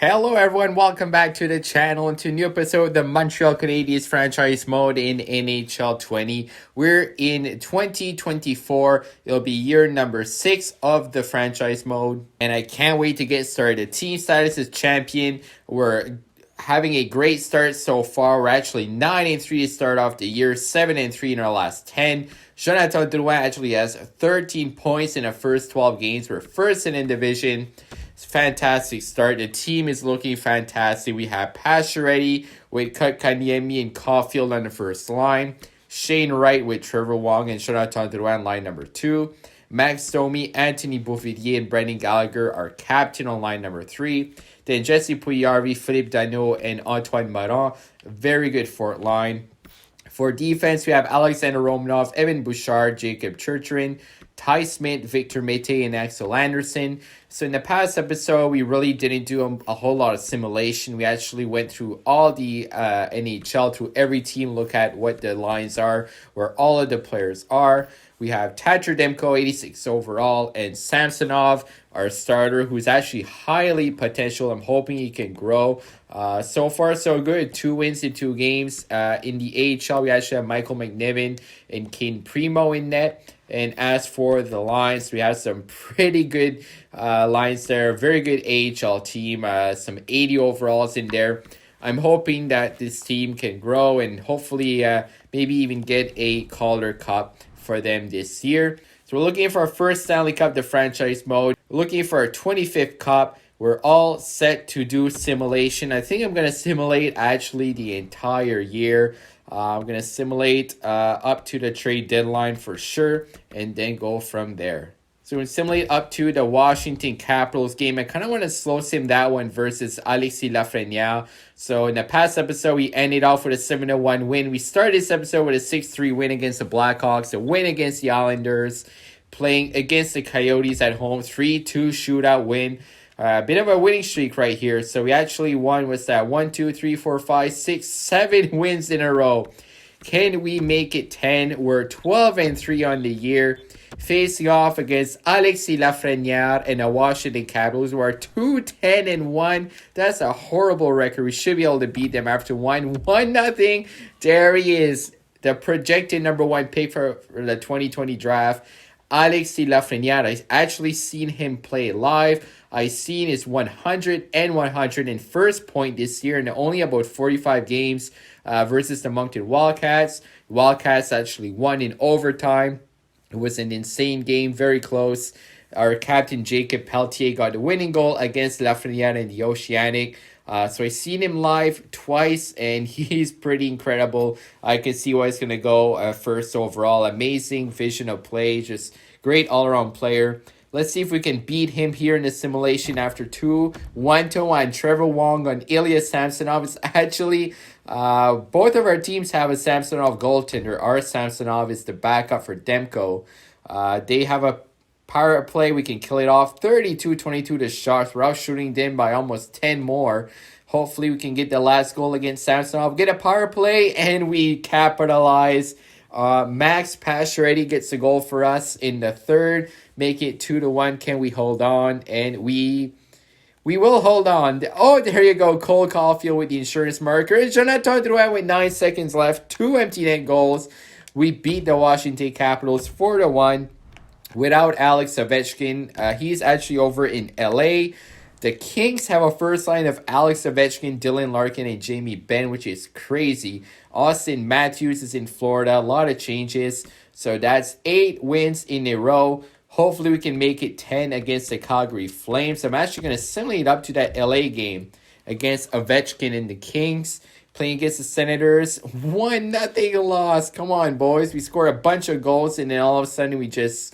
Hello everyone, welcome back to the channel and to a new episode of the Montreal Canadiens franchise mode in NHL 20. We're in 2024. It'll be year number 6 of the franchise mode, and I can't wait to get started. Team status is champion. We're having a great start so far. We're actually 9-3 to start off the year, 7-3 in our last 10. Jonathan Drouin actually has 13 points in the first 12 games. We're first in the division. It's a fantastic start. The team is looking fantastic. We have Pacioretty with Kotkaniemi and Caulfield on the first line. Shane Wright with Trevor Wong and Jonathan Drouin line number 2. Max Domi, Anthony Beauvillier, and Brendan Gallagher are captain on line number 3. Then Jesse Puyarvi, Philippe Danault, and Antoine Morin. Very good fourth line. For defense, we have Alexander Romanov, Evan Bouchard, Jacob Churchrin, Ty Smith, Victor Mete, and Axel Anderson. So in the past episode, we really didn't do a whole lot of simulation. We actually went through all the NHL, through every team, look at what the lines are, where all of the players are. We have Thatcher Demko, 86 overall, and Samsonov, our starter, who's actually highly potential. I'm hoping he can grow. So far, so good. 2 wins in 2 games. In the AHL, we actually have Michael McNiven and Kane Primo in net. And as for the lines, we have some pretty good lines there. Very good AHL team. Some 80 overalls in there. I'm hoping that this team can grow and hopefully maybe even get a Calder Cup for them this year. So we're looking for our first Stanley Cup, the franchise mode. We're looking for our 25th cup. We're all set to do simulation. I think I'm going to simulate actually the entire year. I'm going to simulate up to the trade deadline for sure, and then go from there. So we simulate up to the Washington Capitals game. I kind of want to slow sim that one versus Alexis Lafrenière. So in the past episode, we ended off with a 7-1 win. We started this episode with a 6-3 win against the Blackhawks, a win against the Islanders, playing against the Coyotes at home, 3-2 shootout win. A bit of a winning streak right here. So we actually won, what's that, 1, 2, 3, 4, 5, 6, 7 wins in a row. Can we make it 10? We're 12-3 on the year, facing off against Alexis Lafrenière and the Washington Capitals, who are 2-10-1. That's a horrible record. We should be able to beat them after 1-0. There he is, the projected number 1 pick for the 2020 draft, Alexis Lafrenière. I've actually seen him play live. I've seen his 101st point this year in only about 45 games versus the Moncton Wildcats. Wildcats actually won in overtime. It was an insane game, very close. Our captain Jacob Pelletier got the winning goal against Lafrenière in the Oceanic. So I've seen him live twice, and he's pretty incredible. I can see why he's going to go first overall. Amazing vision of play, just great all-around player. Let's see if we can beat him here in the simulation after 2 1-1. Trevor Wong on Ilya Samsonov. It's actually, both of our teams have a Samsonov goaltender. Our Samsonov is the backup for Demko. They have a power play. We can kill it off. 32-22 to shots. We're out shooting them by almost 10 more. Hopefully we can get the last goal against Samsonov. Get a power play, and we capitalize. Max Pacioretty gets a goal for us in the third. Make it 2-1. Can we hold on? And we will hold on. Oh, there you go. Cole Caulfield with the insurance marker. Jonathan Drouin with 9 seconds left. 2 empty net goals. We beat the Washington Capitals 4-1 without Alex Ovechkin. He's actually over in LA. The Kings have a first line of Alex Ovechkin, Dylan Larkin, and Jamie Benn, which is crazy. Austin Matthews is in Florida. A lot of changes. So that's 8 wins in a row. Hopefully we can make it 10 against the Calgary Flames. I'm actually going to simulate up to that LA game against Ovechkin and the Kings. Playing against the Senators. 1-0 loss. Come on, boys. We scored a bunch of goals, and then all of a sudden we just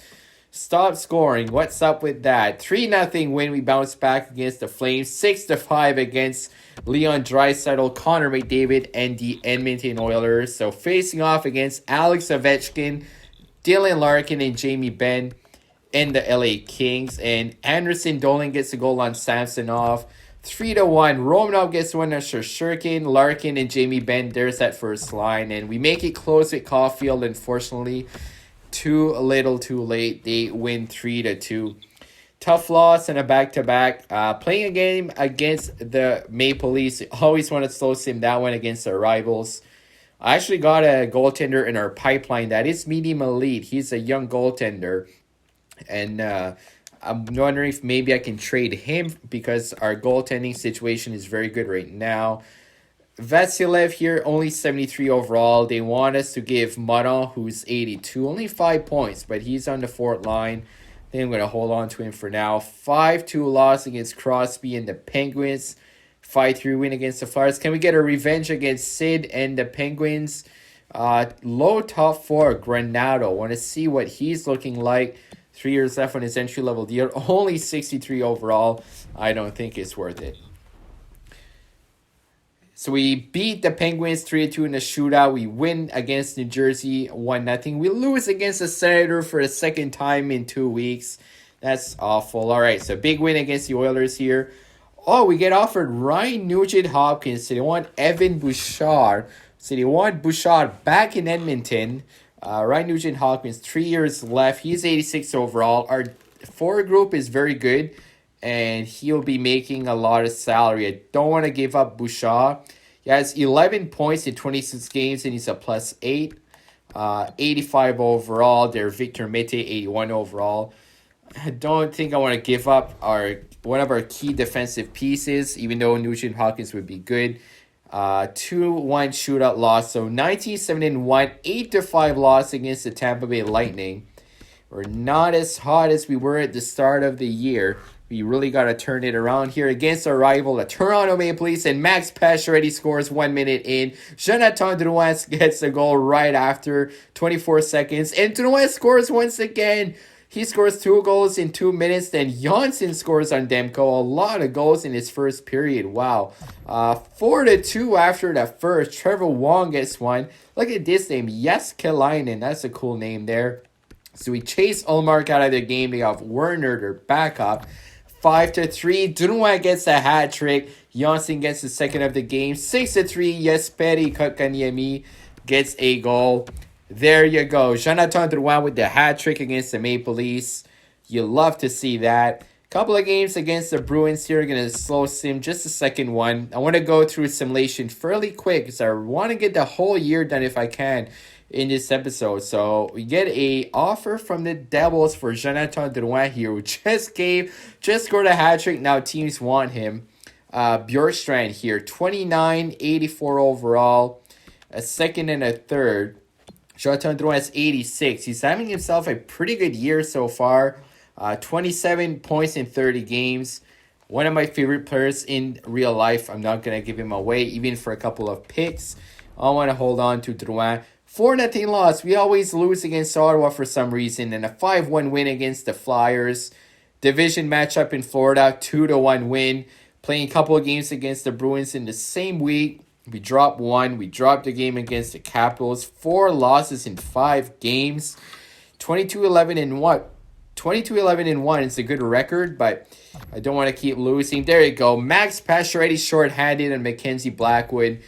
stopped scoring. What's up with that? 3-0 win. We bounced back against the Flames. 6-5 against Leon Draisaitl, Connor McDavid, and the Edmonton Oilers. So facing off against Alex Ovechkin, Dylan Larkin, and Jamie Benn and the LA Kings. And Anderson Dolan gets a goal on Samsonov. 3-1. Romanov gets one on Shersherkin, Larkin, and Jamie Benn. There's that first line. And we make it close with Caulfield, unfortunately. Too little, too late. They win 3-2. Tough loss and a back-to-back. Playing a game against the Maple Leafs. Always want to slow sim that one against our rivals. I actually got a goaltender in our pipeline that is medium elite. He's a young goaltender. And I'm wondering if maybe I can trade him because our goaltending situation is very good right now. Vasilev here, only 73 overall. They want us to give Maron, who's 82, only 5 points, but he's on the fourth line. I think I'm going to hold on to him for now. 5-2 loss against Crosby and the Penguins. 5-3 win against the Flyers. Can we get a revenge against Sid and the Penguins? Low top 4, Granado. Want to see what he's looking like. 3 years left on his entry-level deal. Only 63 overall. I don't think it's worth it. So we beat the Penguins 3-2 in the shootout. We win against New Jersey 1-0. We lose against the Senator for the second time in 2 weeks. That's awful. All right, so big win against the Oilers here. Oh, we get offered Ryan Nugent-Hopkins. So they want Evan Bouchard. So they want Bouchard back in Edmonton. Ryan Nugent-Hopkins, 3 years left. He's 86 overall. Our forward group is very good. And he'll be making a lot of salary. I don't want to give up Bouchard. He has 11 points in 26 games, and he's a +8. 85 overall. They're Victor Mete, 81 overall. I don't think I want to give up one of our key defensive pieces, even though Nugent Hopkins would be good. 2-1 shootout loss. So 19-7-1, 8-5 loss against the Tampa Bay Lightning. We're not as hot as we were at the start of the year. We really got to turn it around here against our rival, the Toronto Maple Leafs, and Max Pacioretty scores 1 minute in. Jonathan Drouin gets the goal right after 24 seconds, and Drouin scores once again. He scores 2 goals in 2 minutes, then Janssen scores on Demko. A lot of goals in his first period. Wow. 4-2 after the first. Trevor Wong gets one. Look at this name, Jeskelainen. That's a cool name there. So we chase Ullmark out of the game. They have Werner, their backup. 5-3. Drouin gets a hat trick. Janssen gets the second of the game. 6-3. Jesperi Kotkaniemi gets a goal. There you go. Jonathan Drouin with the hat trick against the Maple Leafs. You love to see that. Couple of games against the Bruins here. Going to slow sim just the second one. I want to go through simulation fairly quick because I want to get the whole year done if I can in this episode. So we get a offer from the Devils for Jonathan Drouin here, who just scored a hat trick. Now teams want him. Bjorkstrand here, 29, 84 overall, a second and a third. Jonathan Drouin is 86. He's having himself a pretty good year so far. 27 points in 30 games. One of my favorite players in real life. I'm not going to give him away, even for a couple of picks. I want to hold on to Drouin. 4-0 loss. We always lose against Ottawa for some reason. And a 5-1 win against the Flyers. Division matchup in Florida. 2-1 win. Playing a couple of games against the Bruins in the same week. We dropped one. We dropped the game against the Capitals. 4 losses in 5 games. 22-11-1. 22-11-1 is a good record, but I don't want to keep losing. There you go. Max Pacioretty shorthanded and Mackenzie Blackwood.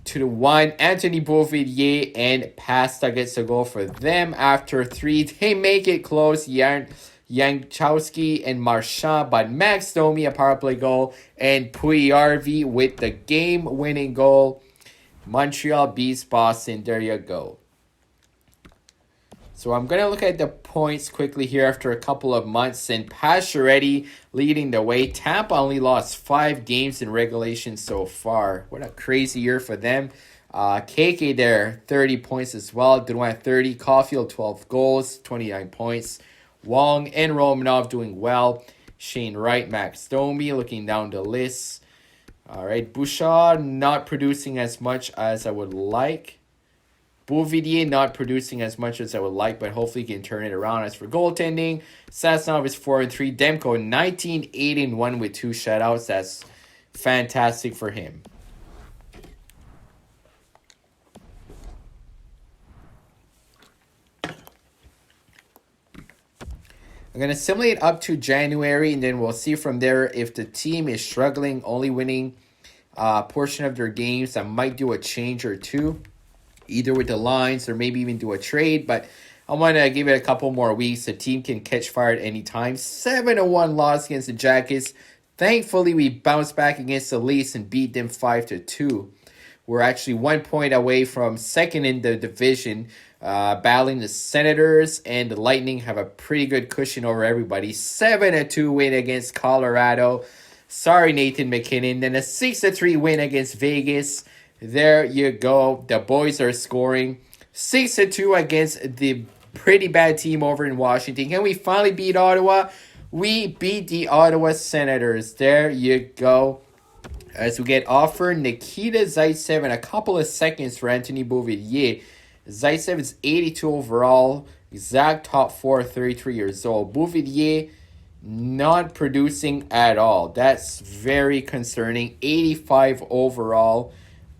2-1. Anthony Beauvillier and Pasta gets a goal for them after 3. They make it close. Jankowski and Marchand, but Max Domi a power play goal, and Puyarvi with the game-winning goal. Montreal beats Boston. There you go. So I'm going to look at the points quickly here after a couple of months. And Pacioretty leading the way. Tampa only lost 5 games in regulation so far. What a crazy year for them. KK there, 30 points as well. Drouin 30. Caulfield, 12 goals, 29 points. Wong and Romanov doing well. Shane Wright, Max Domi looking down the list. All right, Bouchard not producing as much as I would like. Beauvillier not producing as much as I would like, but hopefully he can turn it around. As for goaltending, Sasnov is 4-3. Demko 19-8-1 with 2 shutouts. That's fantastic for him. I'm going to simulate up to January, and then we'll see from there if the team is struggling, only winning a portion of their games. I might do a change or two, either with the lines or maybe even do a trade. But I want to give it a couple more weeks. The team can catch fire at any time. 7-1 loss against the Jackets. Thankfully, we bounced back against the Leafs and beat them 5-2. We're actually 1 point away from second in the division, battling the Senators, and the Lightning have a pretty good cushion over everybody. 7-2 win against Colorado. Sorry, Nathan McKinnon. Then a 6-3 win against Vegas. There you go. The boys are scoring. 6-2 against the pretty bad team over in Washington. Can we finally beat Ottawa? We beat the Ottawa Senators. There you go. As we get offered Nikita Zaitsev and a couple of seconds for Anthony Beauvillier. Zaitsev is 82 overall. Exact top 4, 33 years old. Beauvillier not producing at all. That's very concerning. 85 overall.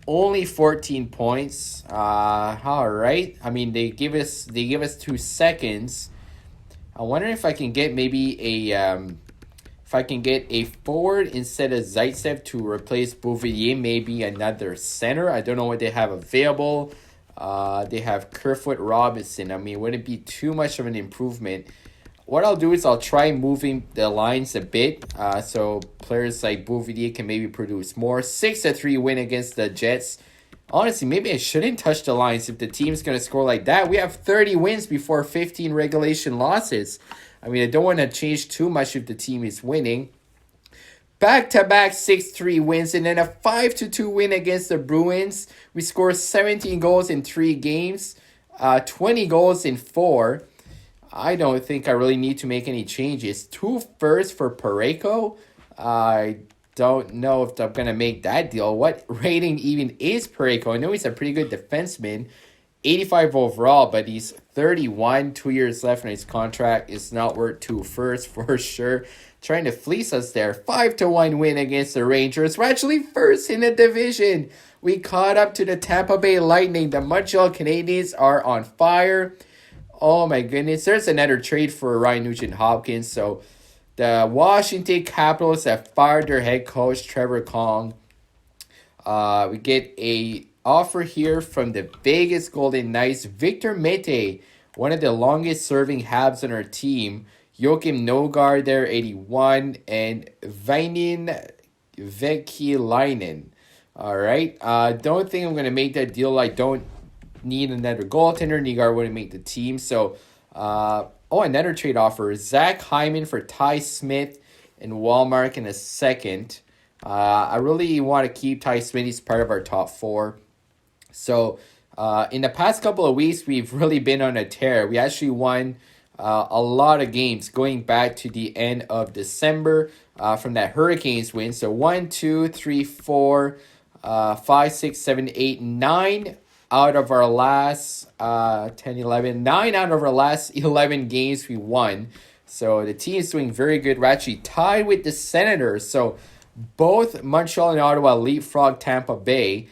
Only 14 points. All right. I mean, they give us 2 seconds. I wonder if I can get maybe a forward instead of Zaitsev to replace Beauvillier, maybe another center. I don't know what they have available. They have Kerfoot Robinson. I mean, wouldn't be too much of an improvement. What I'll do is I'll try moving the lines a bit, so players like Beauvillier can maybe produce more. 6-3 win against the Jets. Honestly, maybe I shouldn't touch the lines if the team's going to score like that. We have 30 wins before 15 regulation losses. I mean, I don't want to change too much if the team is winning. Back-to-back 6-3 wins and then a 5-2 win against the Bruins. We scored 17 goals in 3 games, 20 goals in 4. I don't think I really need to make any changes. 2 firsts for Parayko. I don't know if I'm going to make that deal. What rating even is Parayko? I know he's a pretty good defenseman. 85 overall, but he's 31. 2 years left in his contract. It's not worth 2 firsts for sure. Trying to fleece us there. 5-1 win against the Rangers. We're actually first in the division. We caught up to the Tampa Bay Lightning. The Montreal Canadiens are on fire. Oh my goodness. There's another trade for Ryan Nugent-Hopkins. So the Washington Capitals have fired their head coach, Trevor Kong. We get a offer here from the Vegas Golden Knights. Victor Mete, one of the longest serving Habs on our team. Joakim Nogard there, 81. And Vainin Vekilainen. All right. Don't think I'm going to make that deal. I don't need another goaltender. Nogard wouldn't make the team. So, another trade offer. Zach Hyman for Ty Smith and Walmart in a second. I really want to keep Ty Smith. He's part of our top 4. So, in the past couple of weeks, we've really been on a tear. We actually won a lot of games going back to the end of December from that Hurricanes win. So 1, 2, 3, 4, 5, 6, 7, 8, 9 out of our last 10, 11, 9 out of our last 11 games we won. So the team is doing very good. We're actually tied with the Senators. So both Montreal and Ottawa leapfrog Tampa Bay.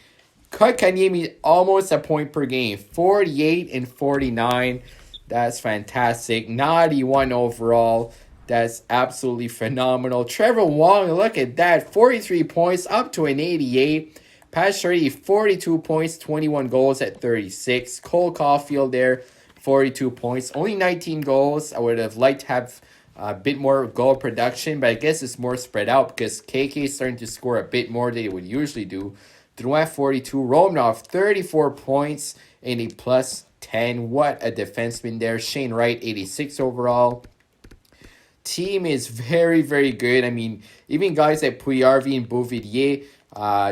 Kotkaniemi almost a point per game. 48 and 49. That's fantastic. 91 overall. That's absolutely phenomenal. Trevor Wong, look at that. 43 points up to an 88. Pacioretty, 42 points, 21 goals at 36. Cole Caulfield there, 42 points. Only 19 goals. I would have liked to have a bit more goal production, but I guess it's more spread out because KK is starting to score a bit more than he would usually do. Drouin, 42. Romanov, 34 points and a plus 10. What a defenseman there. Shane Wright, 86 overall. Team is very, very good. I mean, even guys like Puyarvi and Beauvillier,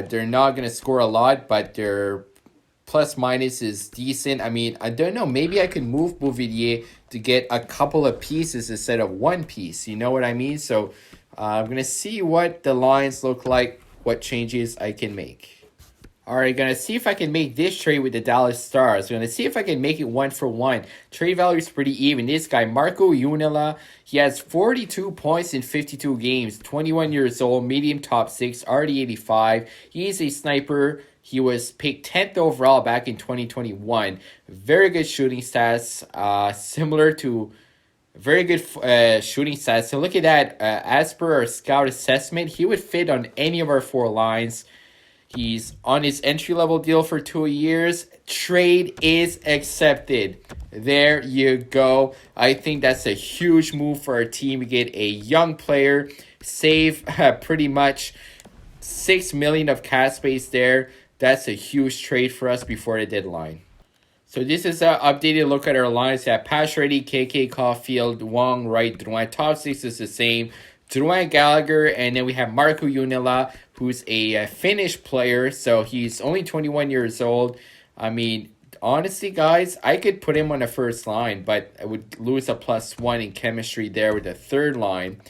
they're not going to score a lot, but their plus minus is decent. I mean, I don't know. Maybe I can move Beauvillier to get a couple of pieces instead of one piece. You know what I mean? So I'm going to see what the lines look like, what changes I can make. All right, going to see if I can make this trade with the Dallas Stars. Going to see if I can make it 1-for-1. Trade value is pretty even. This guy, Marco Junila, he has 42 points in 52 games. 21 years old, medium top 6, already 85. He's a sniper. He was picked 10th overall back in 2021. Very good shooting stats, similar to very good shooting stats. So look at that. As per our scout assessment, he would fit on any of our 4 lines. He's on his entry-level deal for 2 years. Trade is accepted. There you go. I think that's a huge move for our team. We get a young player, save pretty much $6 million of cap space there. That's a huge trade for us before the deadline. So this is an updated look at our lines. We have Pacioretty, KK, Caulfield, Wong, Wright, Drouin. Top six is the same. Drouin, Gallagher, and then we have Marco Junila, who's a Finnish player. So he's only 21 years old. I mean, honestly, guys, I could put him on the first line, but I would lose a +1 in chemistry there with the third line.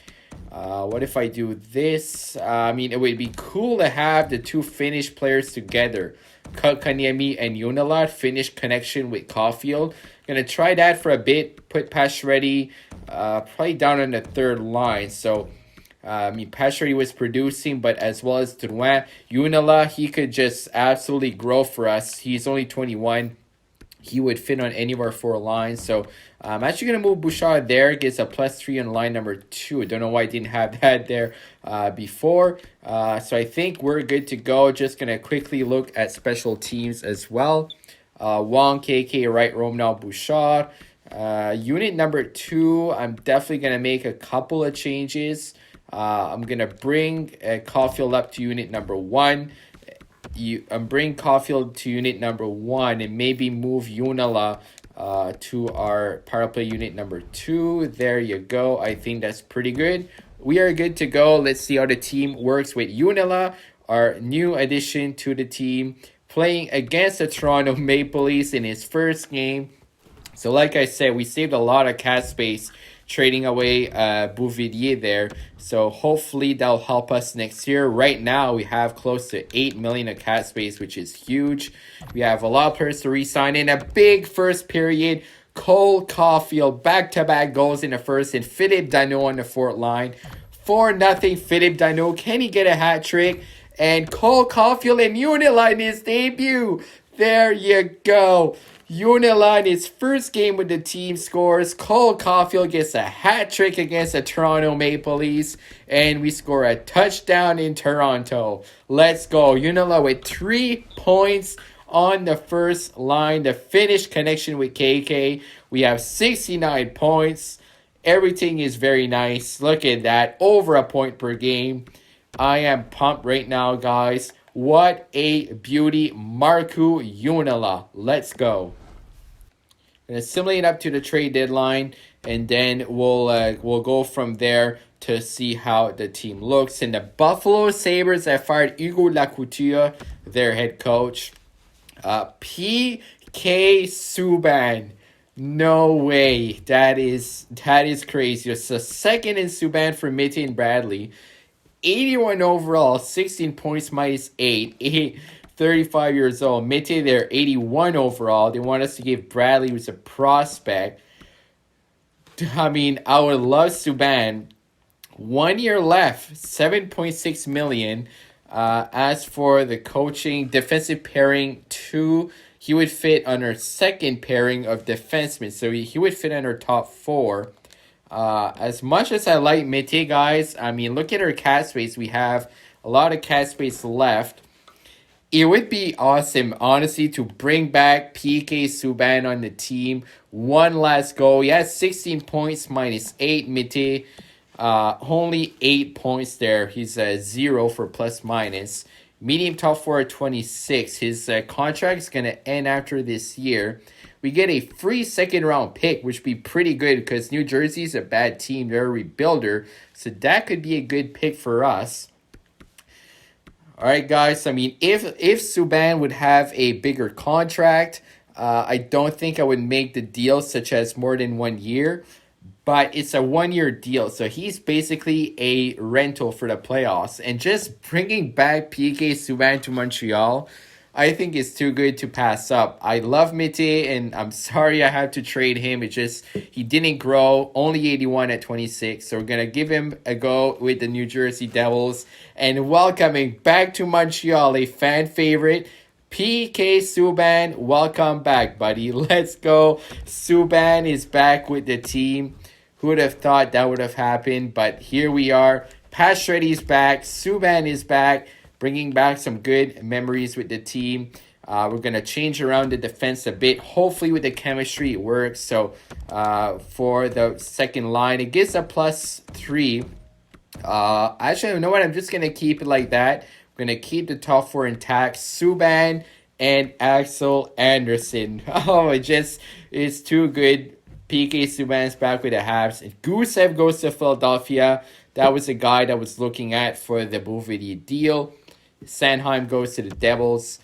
What if I do this? I mean, it would be cool to have the two Finnish players together. Kotkaniemi and Junila, Finnish connection with Caulfield. Gonna try that for a bit. Put Pacioretty probably down on the third line. So, I mean, Pacioretty was producing, but as well as Drouin. Junila, he could just absolutely grow for us. He's only 21. He would fit on any of our four lines. So I'm actually going to move Bouchard there. Gets a +3 on line number 2. I don't know why I didn't have that there before. So I think we're good to go. Just going to quickly look at special teams as well. Wong, KK, Wright, Romnell, Bouchard. Unit number 2, I'm definitely going to make a couple of changes. I'm going to bring Caulfield up to unit number 1. Bring Caulfield to unit number 1 and maybe move Junila to our power play unit number 2. There you go. I think that's pretty good. We are good to go. Let's see how the team works with Junila, our new addition to the team, playing against the Toronto Maple Leafs in his first game. So like I said, we saved a lot of cap space trading away Bouvier there. So hopefully that'll help us next year. Right now, we have close to $8 million of cap space, which is huge. We have a lot of players to re-sign in a big first period. Cole Caulfield, back-to-back goals in the first, and Philippe Danault on the fourth line. 4-0 Philippe Danault. Can he get a hat trick? And Cole Caulfield and Junila in his debut. There you go. Junila in his first game with the team scores. Cole Caulfield gets a hat trick against the Toronto Maple Leafs. And we score a touchdown in Toronto. Let's go. Junila with 3 points on the first line. The Finnish connection with KK. We have 69 points. Everything is very nice. Look at that. Over a point per game. I am pumped right now, guys. What a beauty. Marco Junila. Let's go. Gonna assimilate up to the trade deadline, and then we'll go from there to see how the team looks. And the Buffalo Sabres have fired Hugo Lacouture, their head coach. P.K. Subban. No way. That is crazy. It's the second in Subban for Mitty and Bradley. 81 overall, 16 points -8. 35 years old. Mitty, they're 81 overall. They want us to give Bradley, who's a prospect. I mean, I would love Subban. 1 year left, $7.6 million. As for the coaching, defensive pairing 2, he would fit on our second pairing of defensemen. So he would fit on our top 4. As much as I like Mitty, guys, I mean, look at our cap space. We have a lot of cap space left. It would be awesome, honestly, to bring back P.K. Subban on the team. One last go. He has 16 points -8. Mitty, only 8 points there. He's 0 for plus-minus. Medium top 4 at 26. His contract is going to end after this year. We get a free second-round pick, which would be pretty good because New Jersey's a bad team. They're a rebuilder. So that could be a good pick for us. All right, guys. I mean, if Subban would have a bigger contract, I don't think I would make the deal such as more than 1 year. But it's a 1-year deal, so he's basically a rental for the playoffs. And just bringing back P.K. Subban to Montreal, I think it's too good to pass up. I love Mitty, and I'm sorry I had to trade him. It's just he didn't grow, only 81 at 26. So we're going to give him a go with the New Jersey Devils. And welcoming back to Montreal, a fan favorite, P.K. Subban. Welcome back, buddy. Let's go. Subban is back with the team. Who would have thought that would have happened? But here we are. Pacioretty's back. Subban is back. bringing back some good memories with the team. We're going to change around the defense a bit. Hopefully with the chemistry it works. So for the second line, it gives a +3. Actually, you know what? I'm just going to keep it like that. I'm going to keep the top four intact. Subban and Axel Anderson. Oh, it's too good. PK Subban's back with the Habs. Gusev goes to Philadelphia. That was a guy that was looking at for the Bouvier deal. Sanheim goes to the Devils.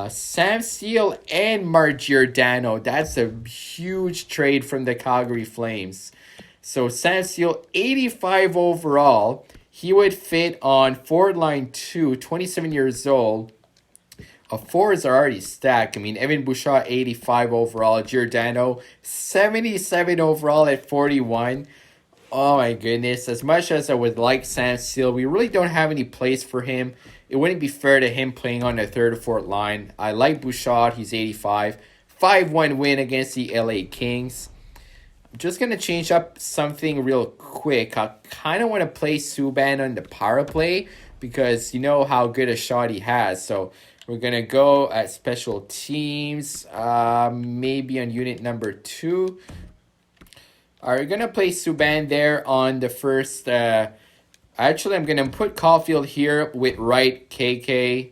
Sam Steele and Mark Giordano. That's a huge trade from the Calgary Flames. So Sam Steele, 85 overall. He would fit on forward line 2, 27 years old. Forwards are already stacked. I mean, Evan Bouchard, 85 overall. Giordano, 77 overall at 41. Oh my goodness. As much as I would like Sam Steele, we really don't have any place for him. It wouldn't be fair to him playing on the third or fourth line. I like Bouchard. He's 85. 5-1 win against the LA Kings. I'm just going to change up something real quick. I kind of want to play Subban on the power play because you know how good a shot he has. So we're going to go at special teams, maybe on unit number 2. We're going to play Subban there on the first. Actually, I'm going to put Caulfield here with right KK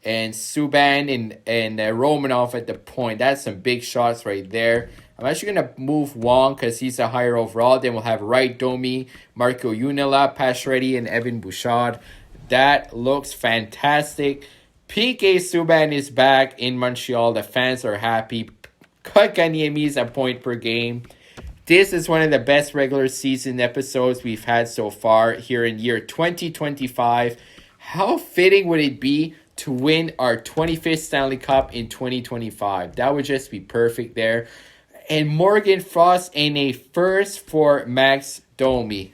and Subban and Romanov at the point. That's some big shots right there. I'm actually going to move Wong because he's a higher overall. Then we'll have right Domi, Marco Unila, Pacioretty, and Evan Bouchard. That looks fantastic. PK Subban is back in Montreal. The fans are happy. Kotkaniemi is a point per game. This is one of the best regular season episodes we've had so far here in year 2025. How fitting would it be to win our 25th Stanley Cup in 2025? That would just be perfect there. And Morgan Frost in a first for Max Domi.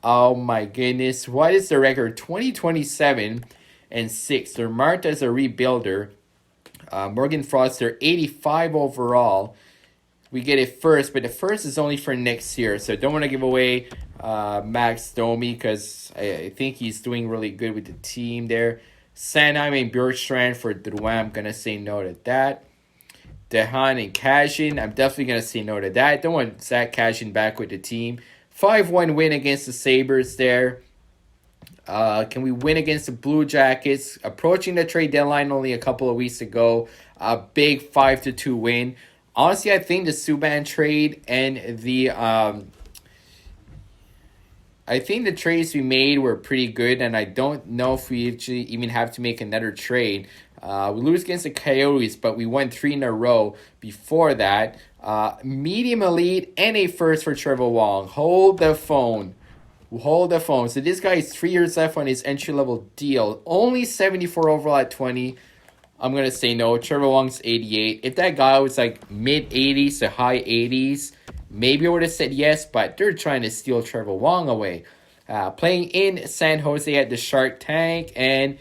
Oh my goodness. What is the record? 2027-6. They're marked as a rebuilder. Morgan Frost, they're 85 overall. We get it first, but the first is only for next year. So don't want to give away Max Domi because I think he's doing really good with the team there. Sanheim and Bjorkstrand for Drouin. I'm going to say no to that. Dehan and Kazhin. I'm definitely going to say no to that. Don't want Zach Kazhin back with the team. 5-1 win against the Sabres there. Can we win against the Blue Jackets? Approaching the trade deadline only a couple of weeks ago. A big 5-2 win. Honestly, I think the Subban trade and the I think the trades we made were pretty good, and I don't know if we actually even have to make another trade. We lose against the Coyotes, but we won 3 in a row before that. Medium elite and a first for Trevor Wong. Hold the phone. Hold the phone. So this guy is 3 years left on his entry-level deal. Only 74 overall at 20. I'm going to say no. Trevor Wong's 88. If that guy was like mid-80s to high 80s, maybe I would have said yes, but they're trying to steal Trevor Wong away. Playing in San Jose at the Shark Tank, and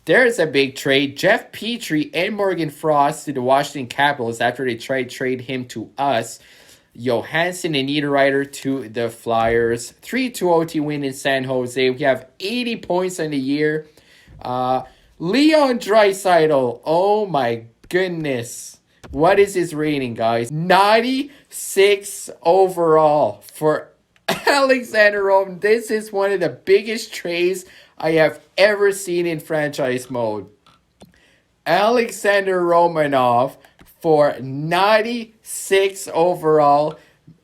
there's a big trade. Jeff Petrie and Morgan Frost to the Washington Capitals after they tried to trade him to us. Johansson and Niederreiter to the Flyers. 3-2 OT win in San Jose. We have 80 points on the year. Leon Draisaitl. Oh my goodness. What is his rating, guys? 96 overall for Alexander Roman. This is one of the biggest trades I have ever seen in franchise mode. Alexander Romanov for 96 overall.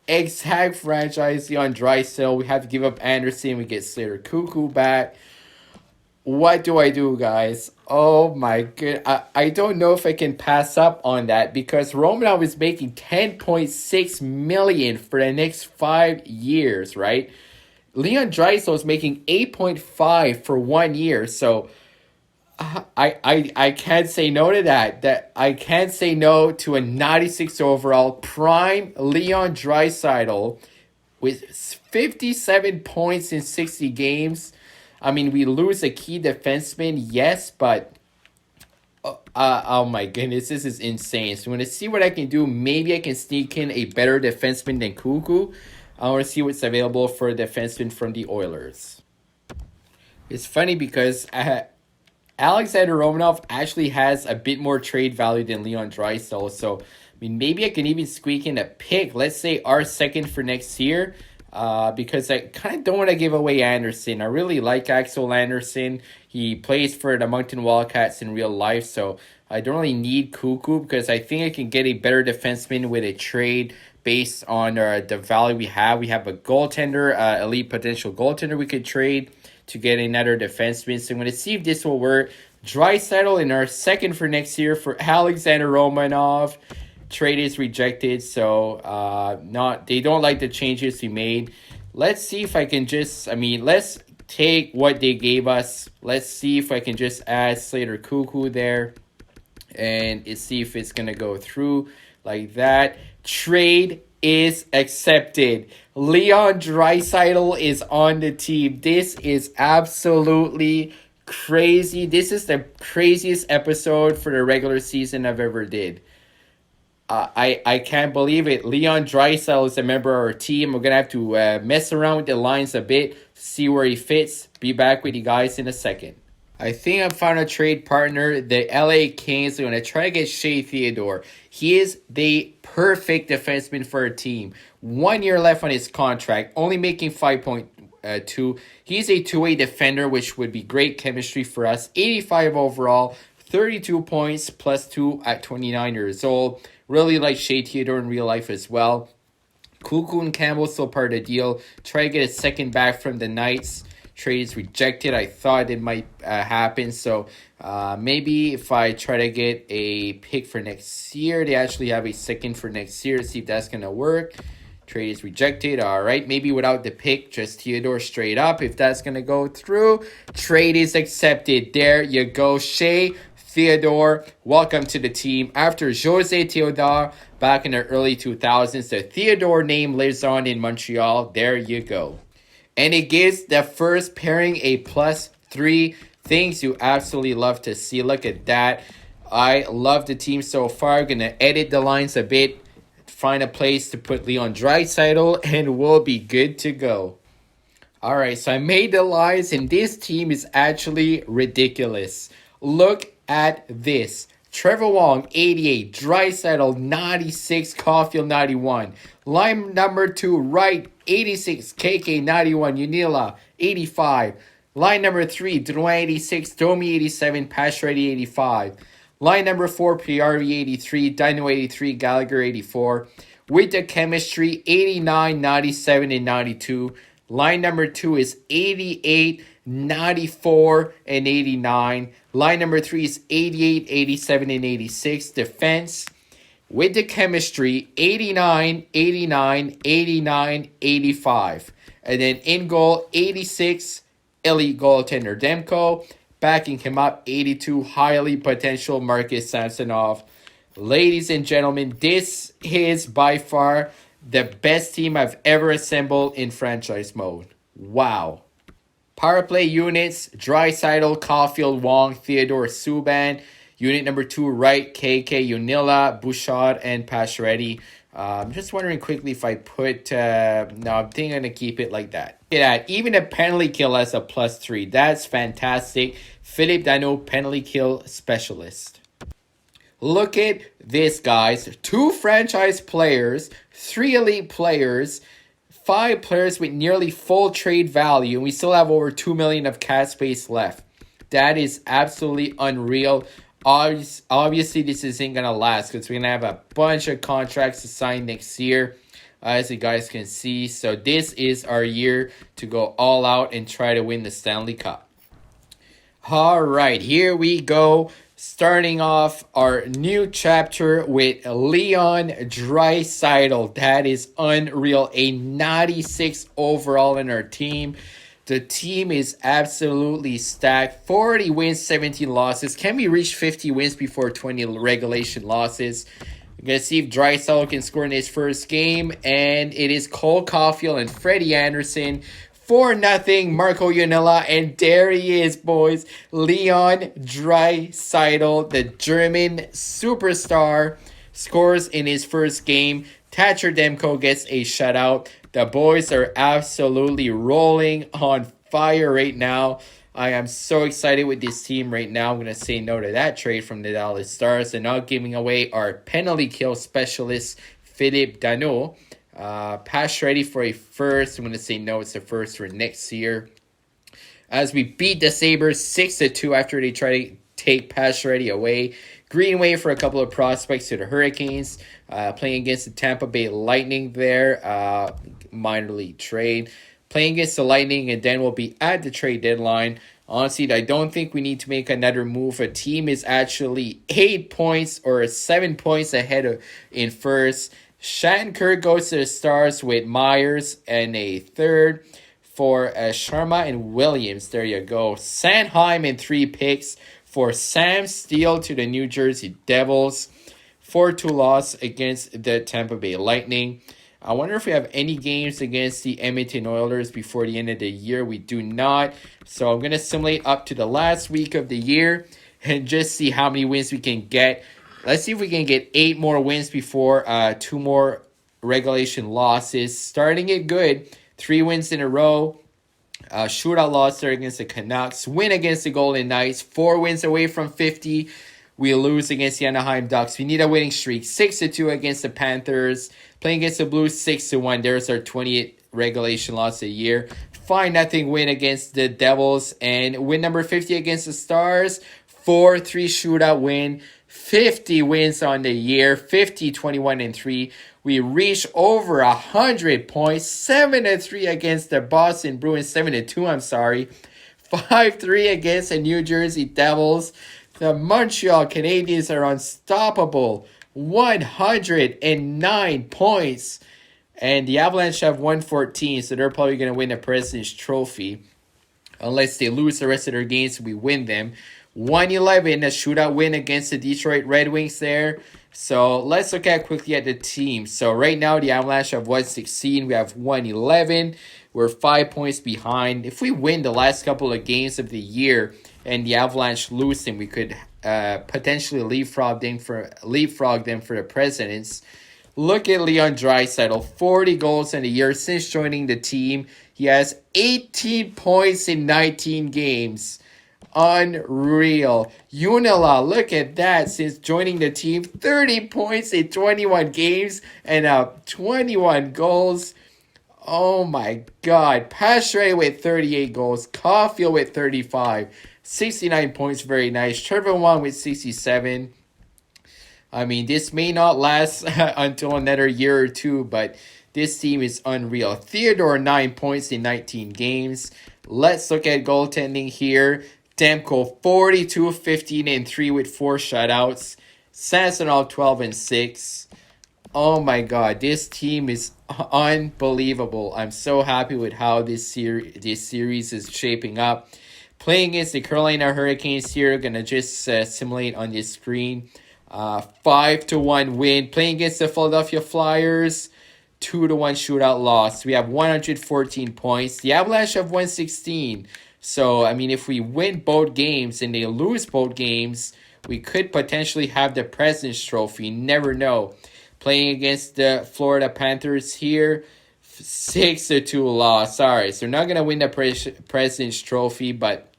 Exact franchise on Draisaitl. We have to give up Anderson. We get Slater Cuckoo back. What do I do, guys? Oh my god. I don't know if I can pass up on that because Romanov is making $10.6 million for the next 5 years, right? Leon Draisaitl is making $8.5 for 1 year. So I can't say no to that. That I can't say no to a 96 overall prime Leon Draisaitl with 57 points in 60 games. I mean, we lose a key defenseman, yes, but oh my goodness, this is insane. So I'm going to see what I can do. Maybe I can sneak in a better defenseman than Cuckoo. I want to see what's available for a defenseman from the Oilers. It's funny because Alexander Romanov actually has a bit more trade value than Leon Draisaitl. So, I mean, maybe I can even squeak in a pick. Let's say our second for next year. Because I kind of don't want to give away Anderson. I really like Axel Anderson. He plays for the Moncton Wildcats in real life, so I don't really need Cuckoo because I think I can get a better defenseman with a trade based on the value we have. We have a goaltender, elite potential goaltender we could trade to get another defenseman. So I'm going to see if this will work. Draisaitl in our second for next year for Alexander Romanov. Trade is rejected, so not they don't like the changes we made. Let's see if I can just, let's take what they gave us. Let's see if I can just add Slater Cuckoo there and see if it's going to go through like that. Trade is accepted. Leon Draisaitl is on the team. This is absolutely crazy. This is the craziest episode for the regular season I've ever did. I can't believe it. Leon Draisaitl is a member of our team. We're going to have to mess around with the lines a bit, see where he fits. Be back with you guys in a second. I think I found a trade partner. The LA Kings are going to try to get Shea Theodore. He is the perfect defenseman for our team. 1 year left on his contract, only making 5.2. He's a two-way defender, which would be great chemistry for us. 85 overall, 32 points, plus 2 at 29 years old. Really like Shea Theodore in real life as well. Cuckoo and Campbell still part of the deal. Try to get a second back from the Knights. Trade is rejected. I thought it might happen. So maybe if I try to get a pick for next year, they actually have a second for next year. See if that's going to work. Trade is rejected. All right. Maybe without the pick, just Theodore straight up. If that's going to go through, trade is accepted. There you go. Shea Theodore, welcome to the team. After Jose Theodore back in the early 2000s, the Theodore name lives on in Montreal. There you go. And it gives the first pairing a +3. Things you absolutely love to see. Look at that. I love the team so far. I'm going to edit the lines a bit, find a place to put Leon Draisaitl, and we'll be good to go. All right, so I made the lines, and this team is actually ridiculous. Look at this. Trevor Wong, 88. Draisaitl, 96. Caulfield, 91. Line number 2, right, 86. KK, 91. Unila, 85. Line number 3, Drouin, 86. Domi, 87. Pacioretty, 85. Line number 4, PRV, 83. Dino, 83. Gallagher, 84. With the chemistry, 89, 97, and 92. Line number 2 is 88, 94, and 89. Line number 3 is 88, 87, and 86. Defense with the chemistry, 89, 89, 89, 85. And then in goal, 86, elite goaltender Demko. Backing him up, 82, highly potential Marcus Samsonov. Ladies and gentlemen, this is by far the best team I've ever assembled in franchise mode. Wow. Power play units, Draisaitl, Caulfield, Wong, Theodore, Subban. Unit number 2, right, KK, Unila, Bouchard, and Pacioretty. I'm just wondering quickly if I put... no, I'm thinking I'm going to keep it like that. Look at that. Even a penalty kill has a +3. That's fantastic. Philip Dano, penalty kill specialist. Look at this, guys. 2 franchise players, 3 elite players, 5 players with nearly full trade value, and we still have over $2 million of cap space left. That is absolutely unreal. Obviously, this isn't going to last because we're going to have a bunch of contracts to sign next year, as you guys can see. So this is our year to go all out and try to win the Stanley Cup. All right, here we go. Starting off our new chapter with Leon Draisaitl. That is unreal. A 96 overall in our team. The team is absolutely stacked. 40 wins, 17 losses. Can we reach 50 wins before 20 regulation losses? We're going to see if Draisaitl can score in his first game. And it is Cole Caulfield and Freddie Anderson. 4-0, Marco Unila, and there he is, boys. Leon Draisaitl, the German superstar, scores in his first game. Thatcher Demko gets a shutout. The boys are absolutely rolling on fire right now. I am so excited with this team right now. I'm going to say no to that trade from the Dallas Stars and not giving away our penalty kill specialist, Philippe Danault. Pass ready for a first. I'm going to say no, it's a first for next year. As we beat the Sabres 6-2 after they try to take pass ready away. Greenway for a couple of prospects to the Hurricanes. Playing against the Tampa Bay Lightning there. Minor league trade. Playing against the Lightning, and then we'll be at the trade deadline. Honestly, I don't think we need to make another move. A team is actually 8 points or 7 points ahead of in first. Shattenkirk goes to the Stars with Myers and a third for Sharma and Williams. There you go. Sanheim and 3 picks for Sam Steele to the New Jersey Devils. 4-2 loss against the Tampa Bay Lightning. I wonder if we have any games against the Edmonton Oilers before the end of the year. We do not. So I'm going to simulate up to the last week of the year and just see how many wins we can get. Let's see if we can get 8 more wins before 2 more regulation losses. Starting it good. 3 wins in a row. Shootout loss there against the Canucks. Win against the Golden Knights. 4 wins away from 50. We lose against the Anaheim Ducks. We need a winning streak. 6-2 against the Panthers. Playing against the Blues 6-1. There's our 20th regulation loss a year. 5-0 win against the Devils. And win number 50 against the Stars. 4-3 shootout win. 50 wins on the year. 50, 21-3. We reached over 100 points. 7-3 against the Boston Bruins. 7-2, I'm sorry. 5-3 against the New Jersey Devils. The Montreal Canadiens are unstoppable. 109 points. And the Avalanche have 114, so they're probably going to win the President's Trophy. Unless they lose the rest of their games, we win them. 111, a shootout win against the Detroit Red Wings there. So let's look at quickly at the team. So right now, the Avalanche have 116. We have 111. We're 5 points behind. If we win the last couple of games of the year and the Avalanche lose them, we could potentially leapfrog them for the Presidents. Look at Leon Draisaitl, 40 goals in a year since joining the team. He has 18 points in 19 games. Unreal. Unila, look at that. Since joining the team, 30 points in 21 games and 21 goals. Oh my God. Pastore with 38 goals. Caulfield with 35. 69 points, very nice. Trevor Wong with 67. I mean, this may not last until another year or two, but this team is unreal. Theodore, 9 points in 19 games. Let's look at goaltending here. Demko, 42, 15-3 with 4 shutouts. Samsonov, 12-6. Oh my God, this team is unbelievable. I'm so happy with how this series is shaping up. Playing against the Carolina Hurricanes here, gonna just simulate on this screen. 5-1 win. Playing against the Philadelphia Flyers, 2-1 shootout loss. We have 114 points. The Avalanche have 116. So, I mean, if we win both games and they lose both games, we could potentially have the President's Trophy. Never know. Playing against the Florida Panthers here, 6-2 loss. Sorry, so we're not going to win the President's Trophy, but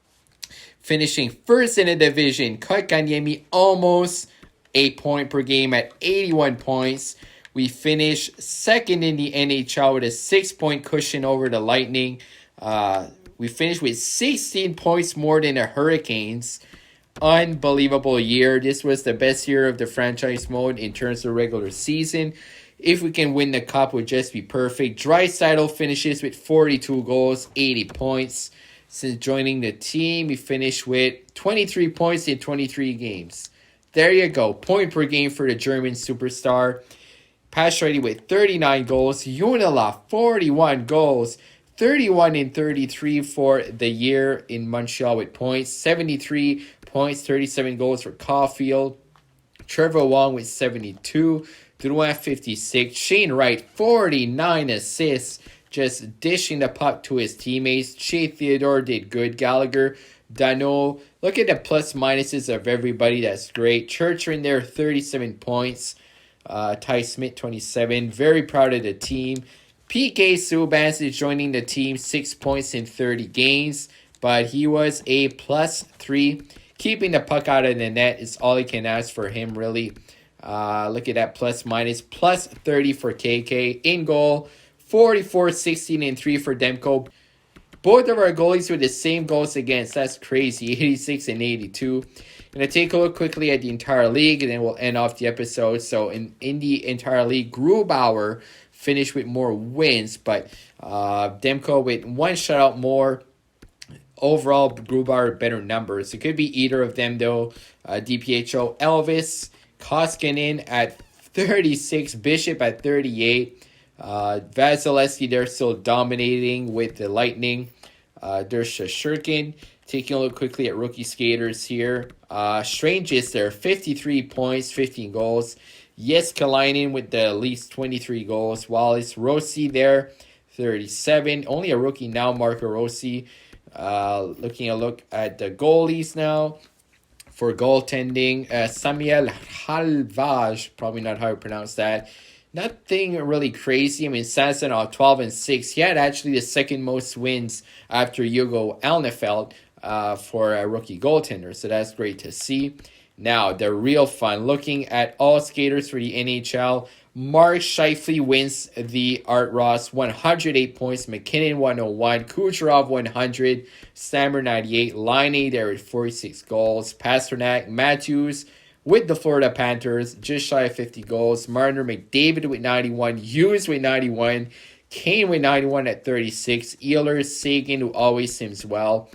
finishing first in the division. Kotkaniemi almost 8 point per game at 81 points. We finish second in the NHL with a 6-point cushion over the Lightning. We finished with 16 points more than the Hurricanes. Unbelievable year. This was the best year of the franchise mode in terms of regular season. If we can win the cup, would just be perfect. Draisaitl finishes with 42 goals, 80 points. Since joining the team, he finished with 23 points in 23 games. There you go. Point per game for the German superstar. Pastore with 39 goals. Unila, 41 goals. 31-33 for the year in Montreal with points. 73 points, 37 goals for Caulfield. Trevor Wong with 72. Drouin 56. Shane Wright, 49 assists. Just dishing the puck to his teammates. Shea Theodore did good. Gallagher, Danault. Look at the plus minuses of everybody. That's great. Churcher in there, 37 points. Ty Smith, 27. Very proud of the team. PK Subban is joining the team, 6 points in 30 games. but he was a +3. Keeping the puck out of the net is all you can ask for him, really. Look at that plus minus, +30 for KK. In goal, 44, 16, and 3 for Demko. Both of our goalies with the same goals against. That's crazy. 86 and 82. Going to take a look quickly at the entire league, and then we'll end off the episode. So in the entire league, Grubauer finished with more wins, but Demko with one shutout more. Overall, Grubauer better numbers. It could be either of them, though. DPHO, Elvis, Koskinen at 36, Bishop at 38. Vasilevsky, they're still dominating with the Lightning. There's Shashurkin. Taking a look quickly at rookie skaters here. Strangest there, 53 points, 15 goals. Yes, Kalainen with the least 23 goals. Wallace Rossi there, 37. Only a rookie now, Marco Rossi. Looking a look at the goalies now. For goaltending, Samuel Halvaj, probably not how to pronounce that. Nothing really crazy. I mean, Samsonov 12 and 6. He had actually the second most wins after Hugo Alnefeld for a rookie goaltender. So that's great to see. Now, the real fun. Looking at all skaters for the NHL. Mark Scheifele wins the Art Ross, 108 points. McKinnon 101. Kucherov 100. Stammer 98. Laine there with 46 goals. Pasternak, Matthews with the Florida Panthers, just shy of 50 goals. Marner, McDavid with 91. Hughes with 91. Kane with 91 at 36. Ehlers, Sagan, who always seems well.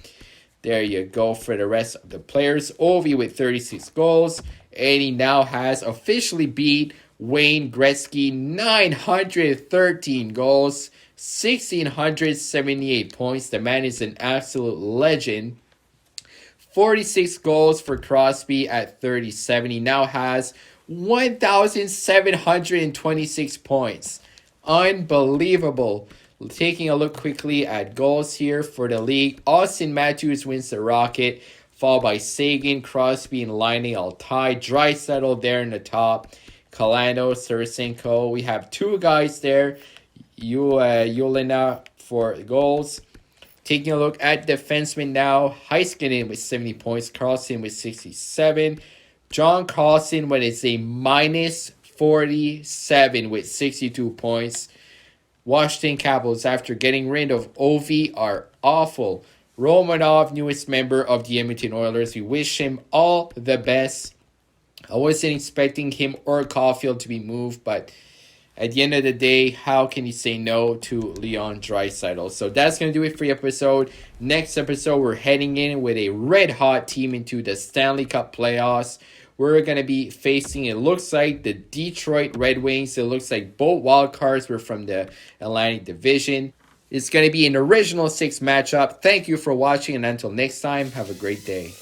There you go for the rest of the players. Ovi with 36 goals. And he now has officially beat Wayne Gretzky, 913 goals, 1,678 points. The man is an absolute legend. 46 goals for Crosby at 37. He now has 1,726 points. Unbelievable. Taking a look quickly at goals here for the league. Austin Matthews wins the Rocket, followed by Sagan, Crosby, and Laine all tied. Draisaitl there in the top. Kalando, Tarasenko. We have two guys there. Yulina for goals. Taking a look at defensemen now. Heiskanen with 70 points. Carlson with 67. John Carlson with a -47 with 62 points. Washington Capitals, after getting rid of Ovi, are awful. Romanov, newest member of the Edmonton Oilers. We wish him all the best. I wasn't expecting him or Caulfield to be moved, but at the end of the day, how can you say no to Leon Draisaitl? So that's going to do it for the episode. Next episode, we're heading in with a red-hot team into the Stanley Cup playoffs. We're going to be facing, it looks like, the Detroit Red Wings. It looks like both wild cards were from the Atlantic Division. It's going to be an original 6 matchup. Thank you for watching, and until next time, have a great day.